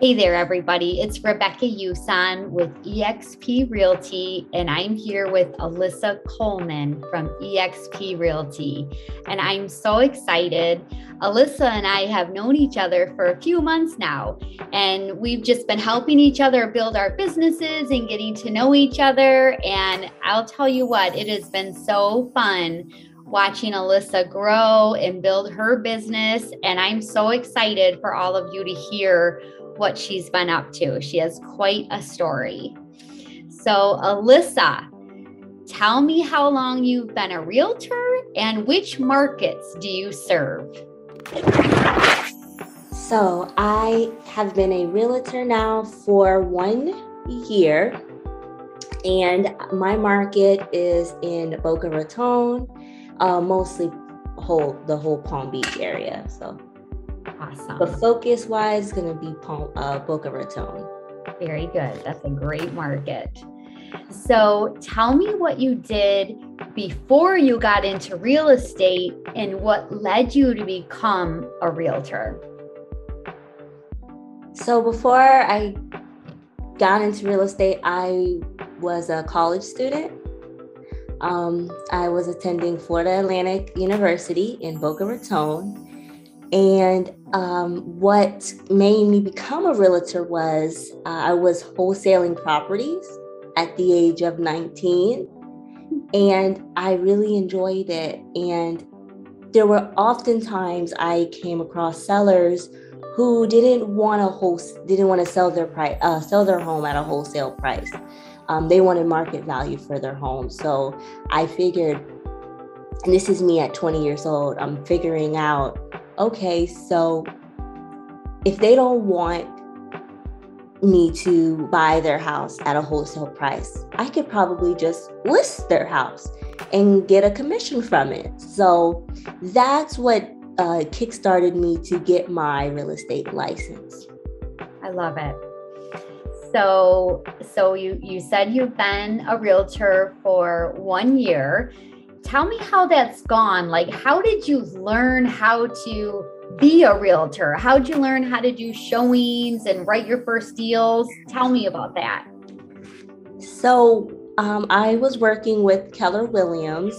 Hey there, everybody. It's Rebecca Yusan with eXp Realty, and I'm here with Alyssa Coleman from eXp Realty. And I'm so excited. Alyssa and I have known each other for a few months now, and we've just been helping each other build our businesses and getting to know each other. And I'll tell you what, it has been so fun watching Alyssa grow and build her business. And I'm so excited for all of you to hear what she's been up to. She has quite a story. So, Alyssa, tell me how long you've been a realtor and which markets do you serve? So, I have been a realtor now for 1 year, and my market is in Boca Raton, mostly the whole Palm Beach area. So. Awesome. But focus-wise, it's going to be Boca Raton. Very good. That's a great market. So tell me what you did before you got into real estate and what led you to become a realtor. So before I got into real estate, I was a college student. I was attending Florida Atlantic University in Boca Raton. And what made me become a realtor was I was wholesaling properties at the age of 19, and I really enjoyed it. And there were oftentimes I came across sellers who didn't want to sell their home at a wholesale price. They wanted market value for their home. So I figured, and this is me at 20 years old, I'm figuring out, okay, so if they don't want me to buy their house at a wholesale price, I could probably just list their house and get a commission from it. So that's what kickstarted me to get my real estate license. I love it. So you said you've been a realtor for 1 year. Tell me how that's gone. Like, how did you learn how to be a realtor? How did you learn how to do showings and write your first deals? Tell me about that. So I was working with Keller Williams,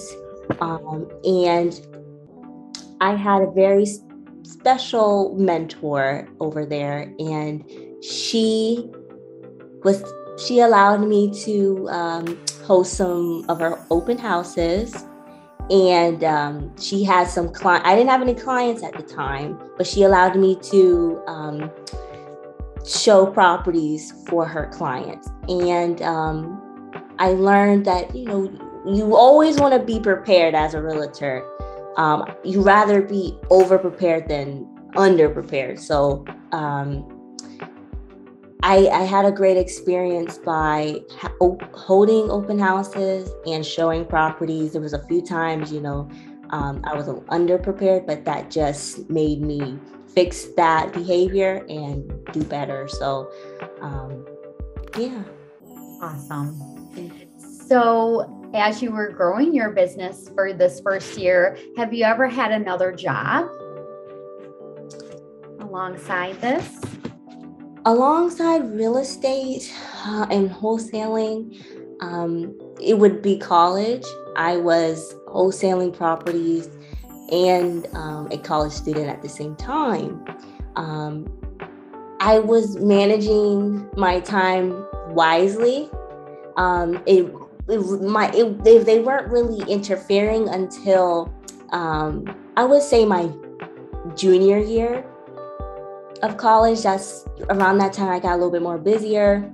and I had a very special mentor over there, and she allowed me to host some of her open houses. And she had some clients. I didn't have any clients at the time, but she allowed me to show properties for her clients. And I learned that, you always want to be prepared as a realtor. You rather be over-prepared than under-prepared. So I had a great experience by holding open houses and showing properties. There was a few times, I was underprepared, but that just made me fix that behavior and do better. So, yeah. Awesome. So as you were growing your business for this first year, have you ever had another job alongside this? Alongside real estate and wholesaling, it would be college. I was wholesaling properties and a college student at the same time. I was managing my time wisely. They weren't really interfering until I would say my junior year of college. That's around that time I got a little bit more busier.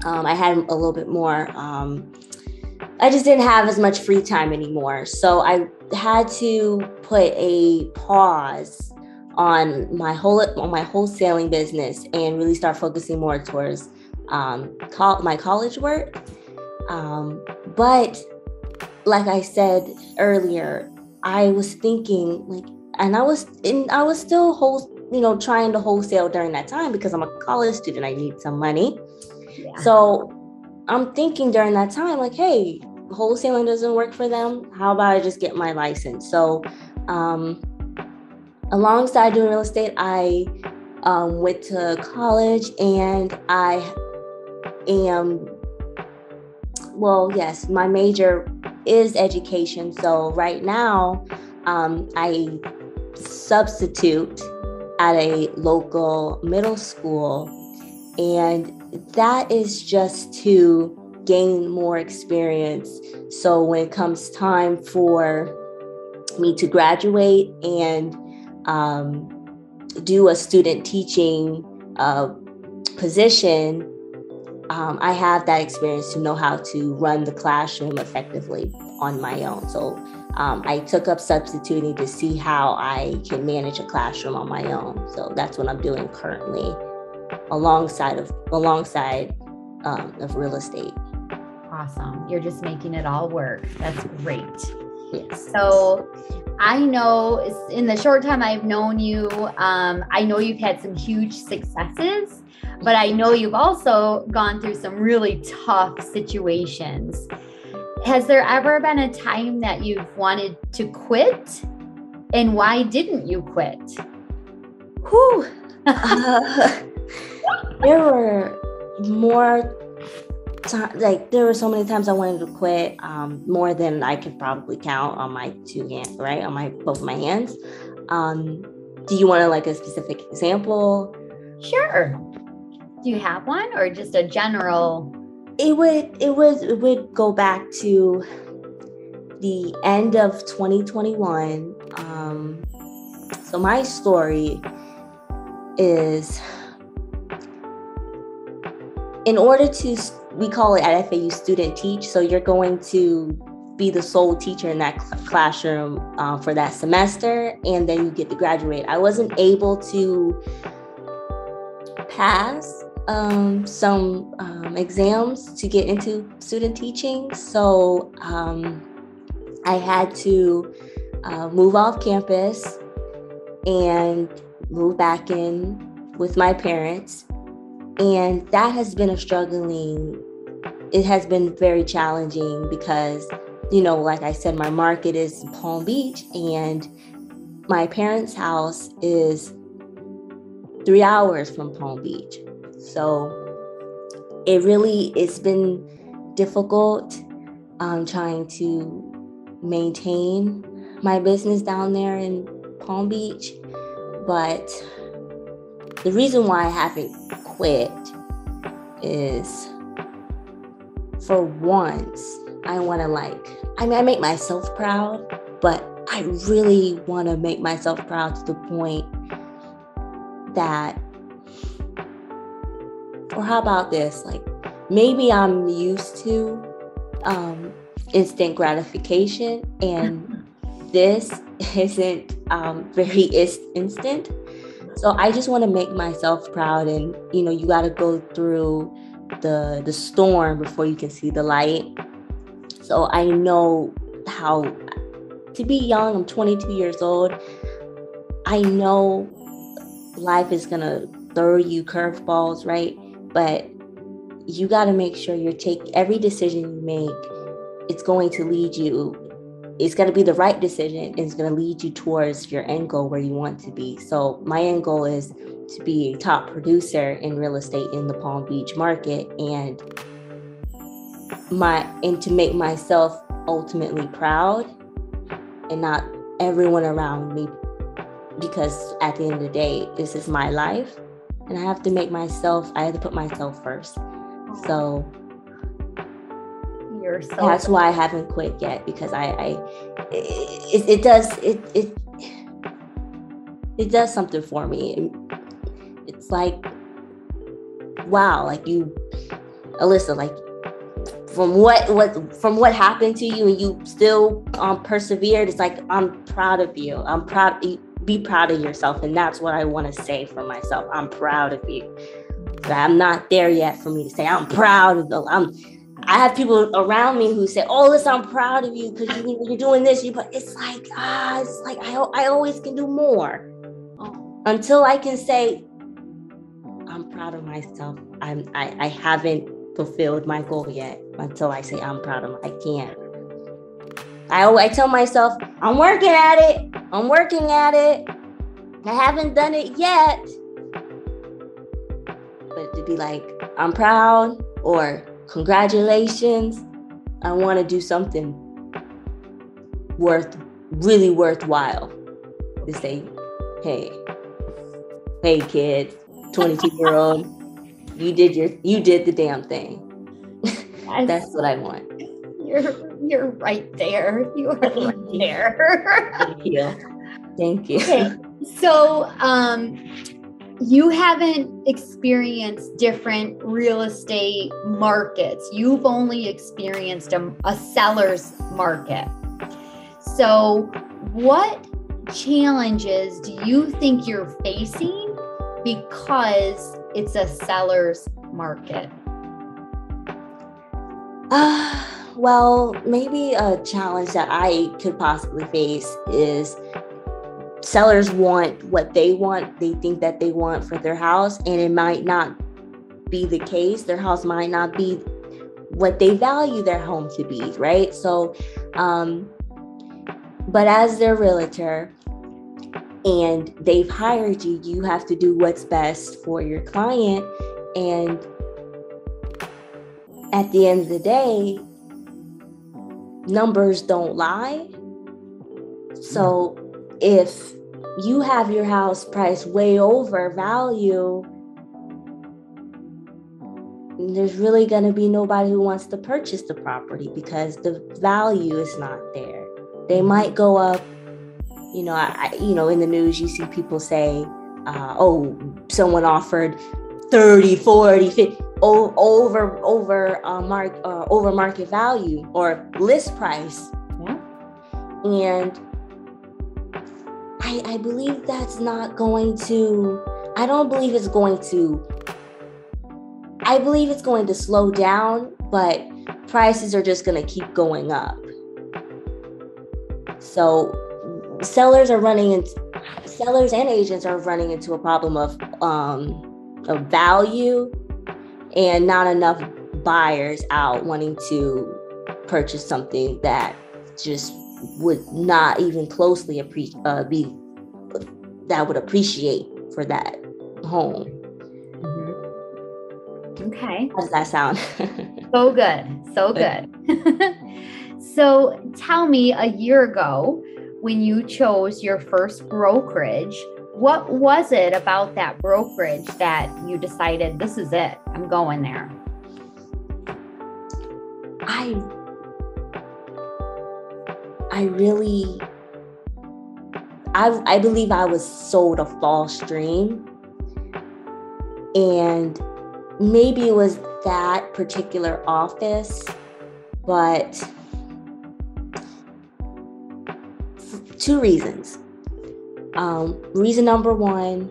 I had a little bit more, I just didn't have as much free time anymore. So I had to put a pause on my wholesaling business and really start focusing more towards my college work. But like I said earlier, I was thinking and I was still trying to wholesale during that time because I'm a college student. I need some money. Yeah. So I'm thinking during that time, hey, wholesaling doesn't work for them. How about I just get my license? So alongside doing real estate, I went to college, and I am, well, yes, my major is education. So right now, I substitute at a local middle school, and that is just to gain more experience. So when it comes time for me to graduate and do a student teaching position, I have that experience to know how to run the classroom effectively on my own. So I took up substituting to see how I can manage a classroom on my own. So that's what I'm doing currently, alongside of real estate. Awesome. You're just making it all work. That's great. Yes. So I know in the short time I've known you, I know you've had some huge successes, but I know you've also gone through some really tough situations. Has there ever been a time that you've wanted to quit? And why didn't you quit? Whew. There were more there were so many times I wanted to quit, more than I could probably count on my two hands, right? On both my hands. Do you want a specific example? Sure. Do you have one, or just a general? It would go back to the end of 2021. So my story is, in order to, we call it at FAU student teach. So you're going to be the sole teacher in that classroom for that semester, and then you get to graduate. I wasn't able to pass some exams to get into student teaching. So I had to move off campus and move back in with my parents. And that has been it has been very challenging because, like I said, my market is Palm Beach, and my parents' house is 3 hours from Palm Beach. So it's been difficult trying to maintain my business down there in Palm Beach. But the reason why I haven't quit is, for once, I want to I make myself proud, but I really want to make myself proud to the point that, or how about this? Maybe I'm used to instant gratification, and this isn't very instant. So I just want to make myself proud, and you got to go through the storm before you can see the light. So I know how to be young. I'm 22 years old. I know life is gonna throw you curveballs, right? But you got to make sure every decision you make, it's going to lead you. It's going to be the right decision, and it's going to lead you towards your end goal where you want to be. So my end goal is to be a top producer in real estate in the Palm Beach market, and to make myself ultimately proud, and not everyone around me, because at the end of the day, this is my life, and I have to put myself first. So that's why I haven't quit yet, because it does something for me. It's wow, Alyssa, from what happened to you, and you still persevered. It's I'm proud of you. I'm proud. Be proud of yourself, and that's what I want to say for myself. I'm proud of you. But I'm not there yet for me to say I'm proud of I have people around me who say, "Oh, listen, I'm proud of you because you're doing this." But it's I always can do more. Until I can say I'm proud of myself, I haven't fulfilled my goal yet. Until I say I'm proud of I can't. I tell myself I'm working at it. I haven't done it yet, but to be like, I'm proud, or congratulations, I want to do something really worthwhile. To say, hey kid, 22-year-old, you did the damn thing. That's what I want. You're right there. You are right there. Thank you. Okay. So, you haven't experienced different real estate markets. You've only experienced a seller's market. So, what challenges do you think you're facing because it's a seller's market? Well, maybe a challenge that I could possibly face is sellers want what they want. They think that they want for their house, and it might not be the case. Their house might not be what they value their home to be, right? So, but as their realtor and they've hired you, you have to do what's best for your client. And at the end of the day, numbers don't lie. So if you have your house priced way over value, there's really going to be nobody who wants to purchase the property because the value is not there. They might go up, in the news, you see people say, someone offered 30, 40, 50, over market value or list price. Yeah. And I believe that's not going to, I don't believe it's going to, I believe it's going to slow down, but prices are just going to keep going up. So sellers and agents are running into a problem of value and not enough buyers out wanting to purchase something that just would not even closely would appreciate for that home. Mm-hmm. Okay. How does that sound? So good. So tell me, a year ago, when you chose your first brokerage, what was it about that brokerage that you decided, this is it, I'm going there? I believe I was sold a false dream, and maybe it was that particular office, but two reasons. Reason number one,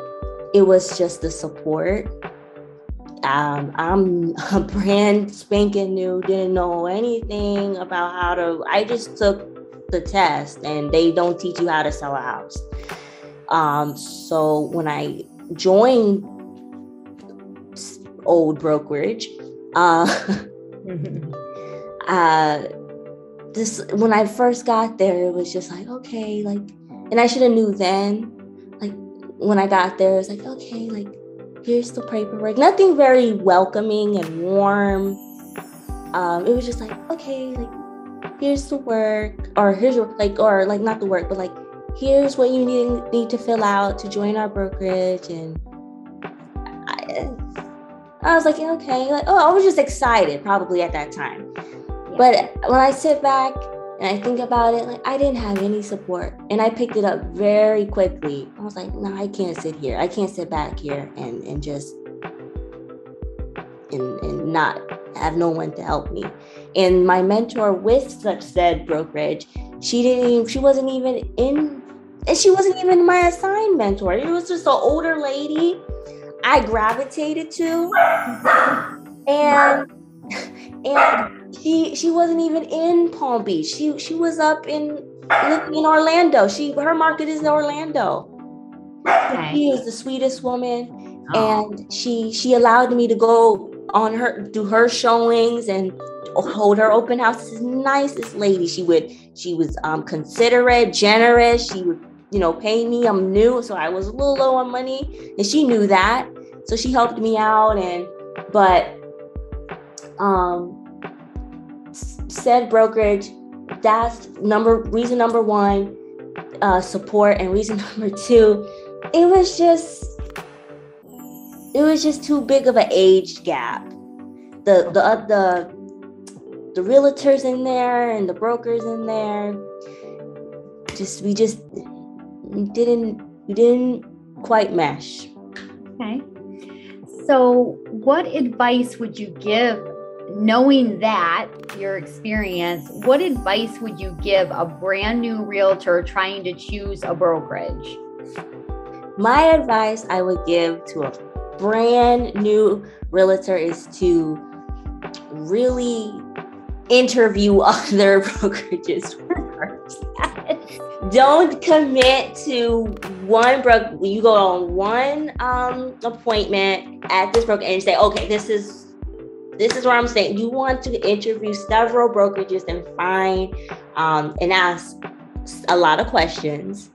it was just the support. I'm a brand spanking new, didn't know anything about I just took the test, and they don't teach you how to sell a house. So when I joined old brokerage, when I first got there, it was just like, okay, like, and I should have knew then, like, when I got there, it was like, okay, like, here's the paperwork. Nothing very welcoming and warm. It was just like, okay, like, here's the work, or here's your, like, or like, not the work, but like, here's what you need to fill out to join our brokerage. And I was like, okay, like, I was just excited probably at that time. Yeah. But when I sit back and I think about it, like, I didn't have any support, and I picked it up very quickly. I was like, no, I can't sit here. I can't sit back here and just and not have no one to help me. And my mentor with such said brokerage, she wasn't even my assigned mentor. It was just an older lady I gravitated to, and she wasn't even in Palm Beach. She was living in Orlando. Her market is in Orlando. Okay. She is the sweetest woman, and she allowed me to go do her showings and hold her open houses. Nicest lady. She was considerate, generous. She would pay me. I'm new, so I was a little low on money, and she knew that. So she helped me out, but said brokerage, that's reason number one, support, and reason number two, it was just too big of an age gap. The realtors in there and the brokers in there, we didn't quite mesh. Okay. So what advice would you give, knowing that your experience, what advice would you give a brand new realtor trying to choose a brokerage? My advice I would give to a brand new realtor is to really interview other brokerages first. Don't commit to one broker. You go on one appointment at this broker and say, okay, this is what I'm saying. You want to interview several brokerages and find and ask a lot of questions.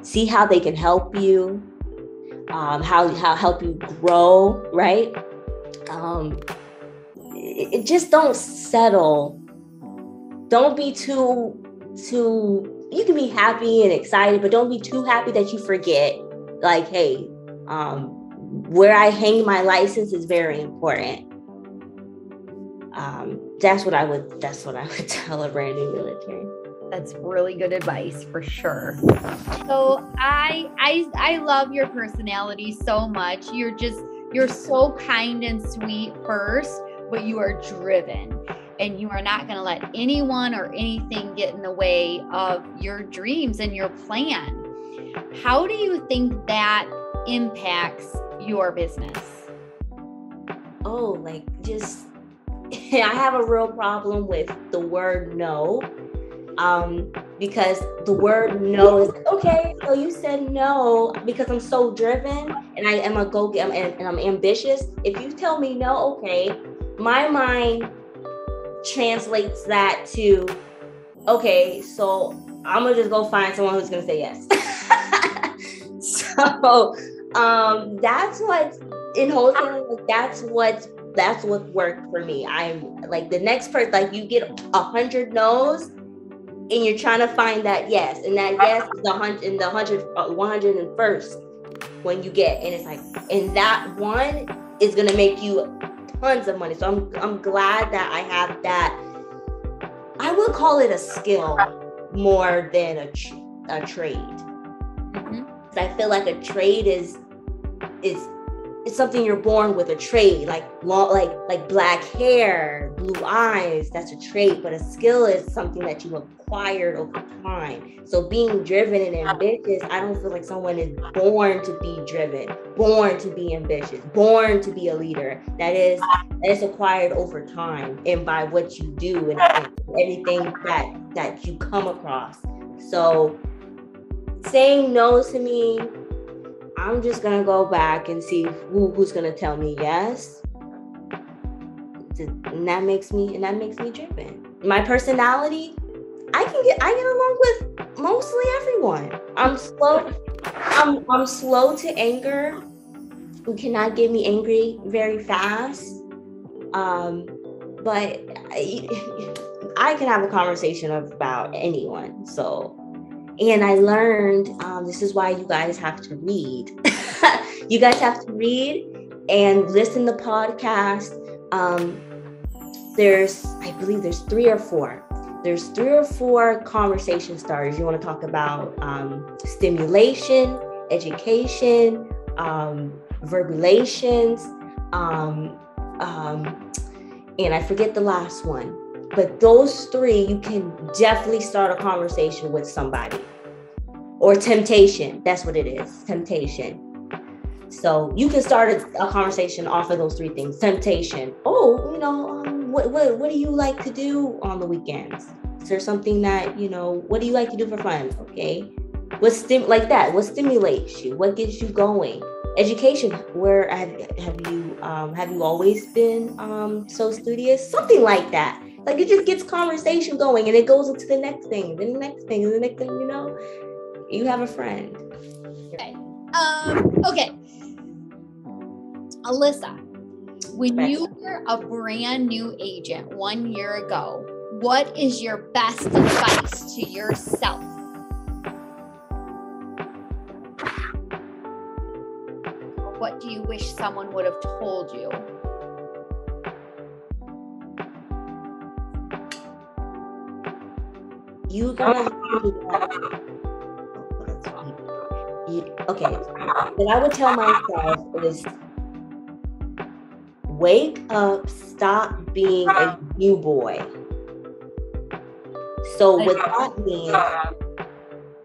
See how they can help you, how help you grow, right? Just don't settle. Don't be too. You can be happy and excited, but don't be too happy that you forget. Like, hey, where I hang my license is very important. That's what I would tell a brand new realtor. That's really good advice for sure. So I love your personality so much. You're so kind and sweet first, but you are driven, and you are not going to let anyone or anything get in the way of your dreams and your plan. How do you think that impacts your business? Oh, I have a real problem with the word no. Because the word no is okay. So you said no because I'm so driven and I am a go-getter and I'm ambitious. If you tell me no, okay, my mind translates that to, okay, so I'm gonna just go find someone who's gonna say yes. So that's what in wholesaling, that's what worked for me. I'm like the next person, like you get 100 no's. And you're trying to find that yes, and that yes is the 101st when you get, and it's like, and that one is gonna make you tons of money. So I'm glad that I have that. I would call it a skill more than a trade. Mm-hmm. I feel like a trade is it's something you're born with. A trade, like black hair, blue eyes, that's a trait. But a skill is something that you acquired over time. So being driven and ambitious, I don't feel like someone is born to be driven, born to be ambitious, born to be a leader. That is acquired over time and by what you do and anything that you come across. So saying no to me, I'm just gonna go back and see who's gonna tell me yes. And that makes me driven. My personality, I get along with mostly everyone. I'm slow to anger. You cannot get me angry very fast. But I can have a conversation about anyone. So. And I learned, this is why you guys have to read. You guys have to read and listen to podcasts. I believe there's 3 or 4. There's 3 or 4 conversation starters. You want to talk about stimulation, education, verbulations, and I forget the last one. But those 3, you can definitely start a conversation with somebody. Or temptation, that's what it is, temptation. So you can start a conversation off of those 3 things. Temptation. Oh, what do you like to do on the weekends? Is there something that, what do you like to do for fun? Okay. What stimulates you? What gets you going? Education. Where have you always been so studious? Something like that. Like it just gets conversation going and it goes into the next thing, then the next thing, and the next thing, you have a friend. Okay. Alyssa, when you were a brand new agent 1 year ago, what is your best advice to yourself? What do you wish someone would have told you? You're gonna have okay. What I would tell myself is wake up, stop being a you boy. So what that means,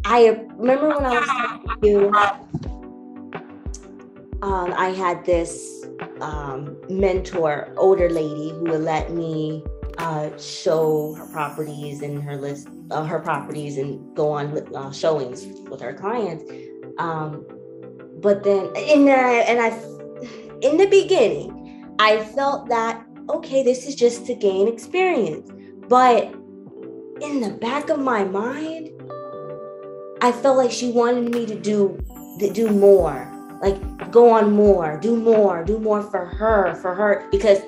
I remember when I was talking to you, I had this mentor, older lady, who would let me show her properties and her list, her properties, and go on showings with her clients. But then, in the beginning, I felt that, okay, this is just to gain experience. But in the back of my mind, I felt like she wanted me to do more, like go on more, do more for her, because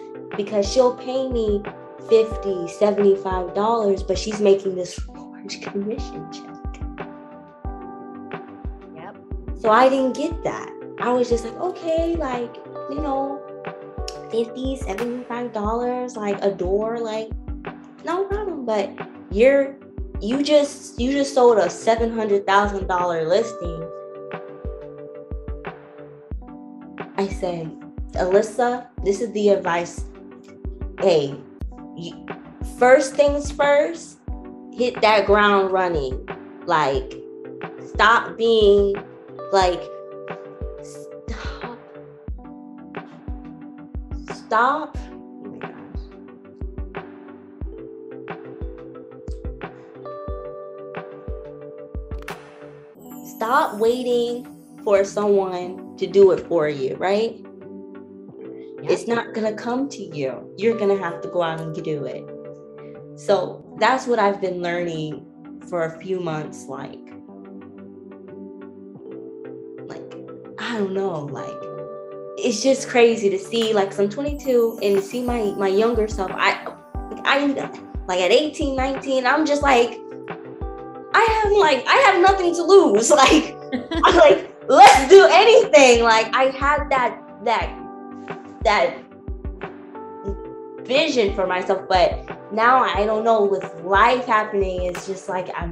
she'll pay me $50, $75, but she's making this large commission check. Yep. So I didn't get that. I was just like, okay, like, $50, $75, like a door, like no problem. But you just sold a $700,000 listing. I say, Alyssa, this is the advice. Hey, first things first, hit that ground running. Like, stop being like, stop. Oh my gosh. Stop waiting for someone to do it for you, right? Yep. It's not going to come to you. You're going to have to go out and do it. So that's what I've been learning for a few months. Like, I don't know, like, it's just crazy to see, like, I'm 22 and to see my younger self. I like at 18, 19, I'm just like, I have nothing to lose. Like, I'm like, let's do anything. Like, I had that vision for myself, but now I don't know, with life happening, it's just like I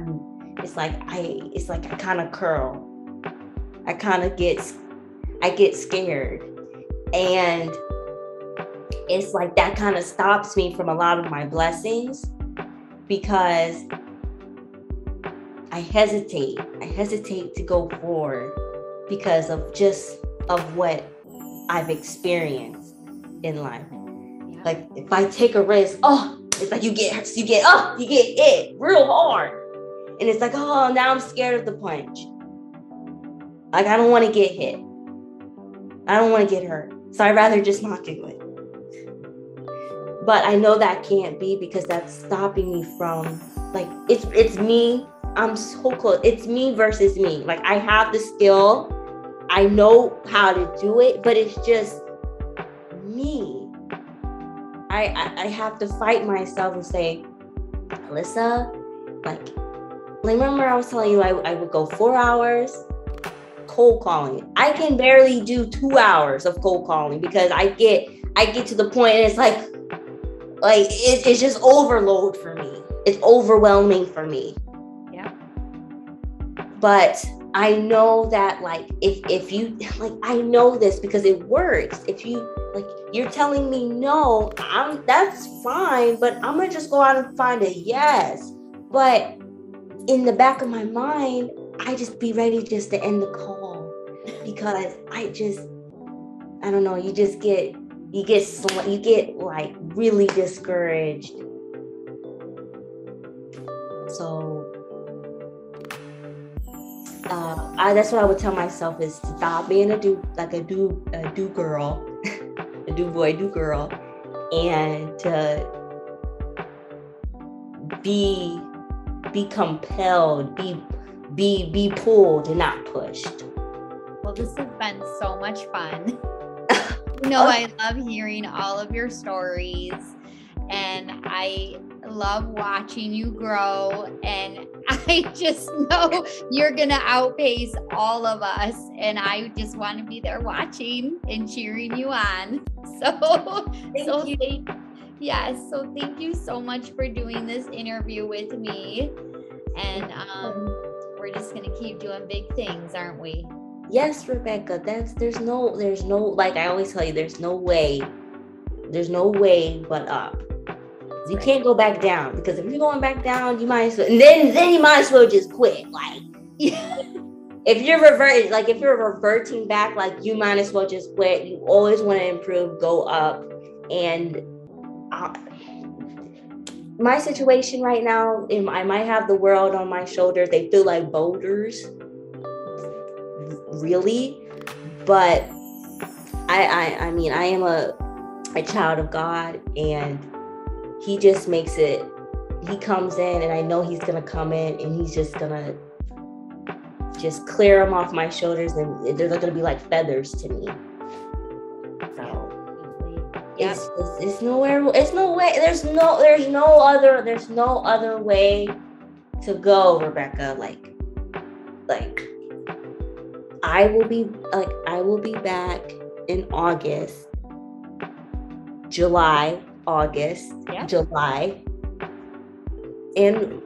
kind of curl. I get scared, and it's like that kind of stops me from a lot of my blessings, because I hesitate to go forward because of what I've experienced in life. Yeah. Like, if I take a risk, it's like you get hit real hard, and it's like, now I'm scared of the punch. Like, I don't want to get hit. I don't want to get hurt. So I'd rather just not do it. But I know that can't be, because that's stopping me from, like, it's me. I'm so close. It's me versus me. Like, I have the skill. I know how to do it, but it's just me. I have to fight myself and say, Alyssa, like remember I was telling you I would go 4 hours cold calling. I can barely do 2 hours of cold calling, because I get to the point and it's like it's just overload for me. It's overwhelming for me. Yeah. But I know that, like, if you, like, I know this because it works. If you, like, you're telling me no, that's fine, but I'm gonna just go out and find a yes. But in the back of my mind, I just be ready just to end the call, because I don't know, you get like really discouraged. So that's what I would tell myself, is stop being a do girl, a do boy, do girl, and to be compelled, be pulled and not pushed. Well, this has been so much fun. I love hearing all of your stories, and I love watching you grow, and I just know you're going to outpace all of us, and I just want to be there watching and cheering you on. So thank you so much for doing this interview with me, and we're just going to keep doing big things, aren't we? Yes, Rebecca, there's no, like I always tell you, there's no way but up. You can't go back down, because if you're going back down, you might as well, and then you might as well just quit. Like, if you're reverting back, like, you might as well just quit. You always want to improve, go up. And my situation right now, I might have the world on my shoulders. They feel like boulders, really, but I mean, I am a child of God, and he just makes it, he comes in, and I know he's gonna come in, and he's just gonna just clear them off my shoulders, and they're gonna be like feathers to me. So it's no way, there's no other way to go, Rebecca. Like I will be back in August, July, and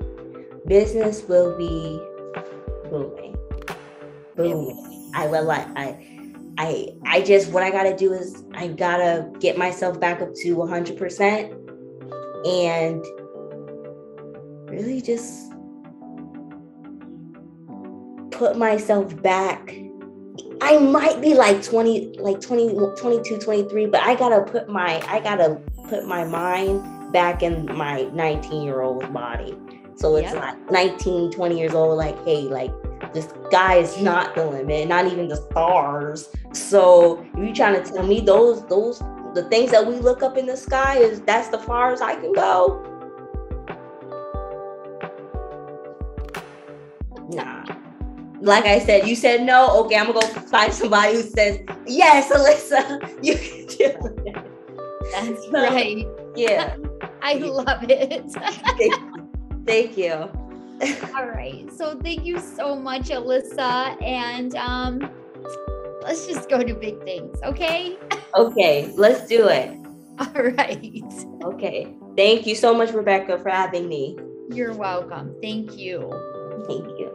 business will be booming. I just, what I gotta do is I gotta get myself back up to 100% and really just put myself back. I might be like 22, 23, but I gotta put my mind back in my 19-year-old body. So it's not 19, 20 years old, like, hey, like, the sky is not the limit, not even the stars. So if you're trying to tell me the things that we look up in the sky, that's the far as I can go? Nah. Like I said, you said no. Okay, I'm gonna go find somebody who says, yes, Alyssa, you can do it. That's right. Yeah. I love it. Thank you. All right. So thank you so much, Alyssa. And let's just go to big things, okay? Okay, let's do it. All right. Okay. Thank you so much, Rebecca, for having me. You're welcome. Thank you. Thank you.